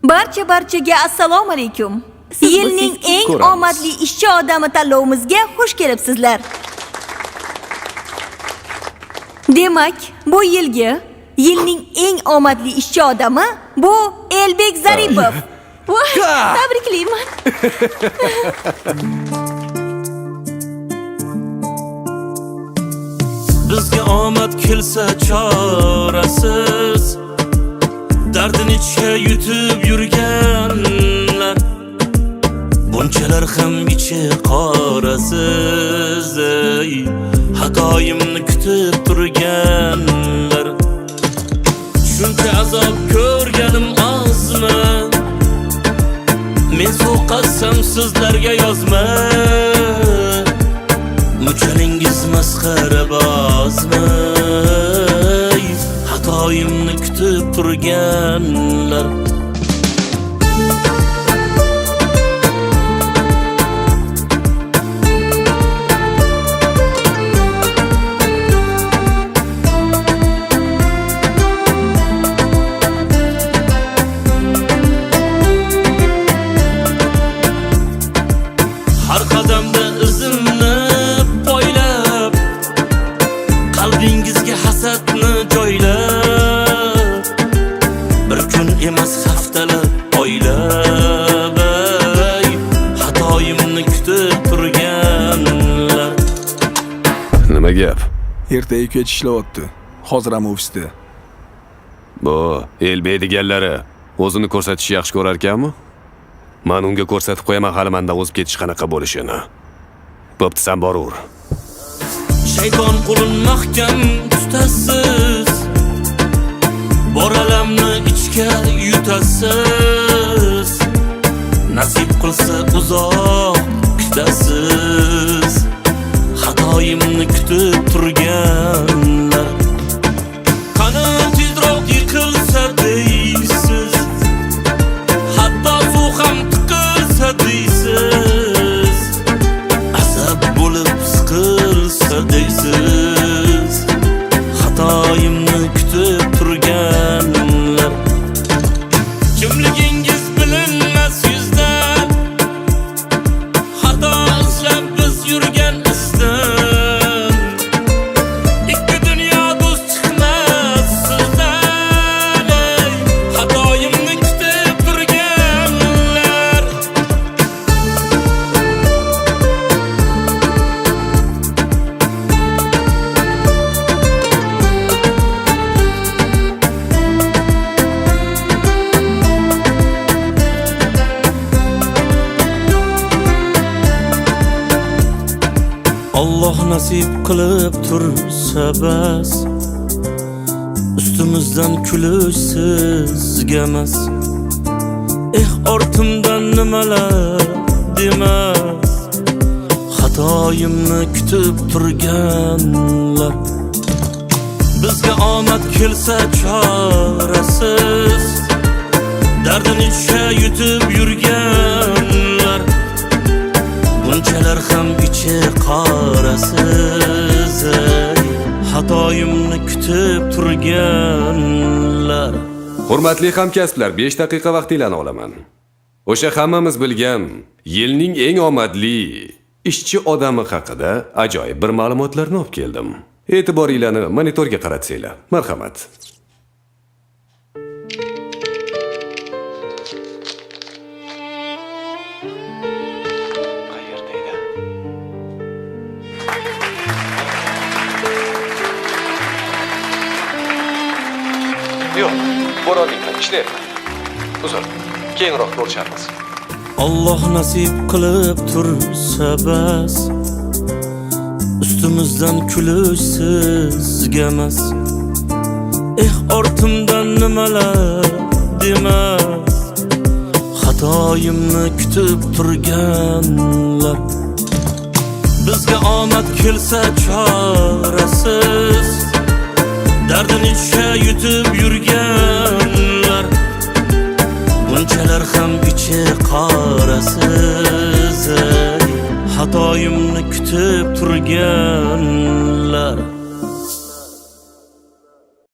Barchaga assalomu alaykum. Yilning eng omadli ishchi odami tanlovimizga xush kelibsizlar. Demak, bu yilning eng omadli ishchi odami bu Elbek Zaripov. Voy, tabriklayman. Bizga omad kelsa chorasiz, dardini ichga yutib yurganlar, bunchalar ham ichi qorasiz, xatoyimni kutib turganlar. Shuncha azob ko'rganim ozmi, men so'qasam sizlarga yozma. Muchalingiz masxarabozmi, xatoyimni kutib turganlar. Har qadamda izimni poylab, qalbingizga hasadni joylab, bir kun emas haftalar oylab, xatoyimni kutib turganlar. Nima gap? Ertaga kech ishlayapti. Hozir ham ofisda. Bu Elbek deganlari o'zini ko'rsatish yaxshi ko'rar ekanmi? Men unga ko'rsatib qo'yaman hali mendan o'zib ketish qanaqa bo'lishini. Bo'pti, sen boraver. Shayton qo'lin mahkam tutasiz, boralamni ichga yutasiz. Nasib qilsa uzoq kutasiz, xatoyimni kutib turganlar. Qani tezroq yiqilsa deysiz, hatto suv ham tiqilsa deysiz, asab bo'lib siqilsa deysiz, xatoyimni kutib turganlar. Kimligingiz bilinmas yuzdan, xato izlab biz yurgan izdan. Ikki dunyo do'st chiqmas sizdan, xatoyimni kutib turganlar. Alloh nasib qilib tursa bas, ustimizdan kulish sizga emas. Ortimdan nimalar demas, xatoyimni kutib turganlar. Bizga omad kelsa chorasiz, dardini ichga yutib yurganlar, bunchalar ham ichi qorasiz, xatoyimni kutib turganlar. Hurmatli hamkasblar, 5 daqiqa vaqtinglarni olaman. O'sha hammamiz bilgan yilning eng omadli ishchi odami haqida ajoyib bir ma'lumotlarni olib keldim. E'tiboringlarni monitorga qaratsanglar. Marhamat. Yo'q, bo'ronlikdan ishlayapman. Uzr, keyinroq ko'rishamiz. Alloh nasib qilib tursa bas, ustimizdan kulish sizga emas. Ortimdan nimalar demas, xatoyimni kutib turganlar. Bizga omad kelsa chorasiz, dardini ichga yutib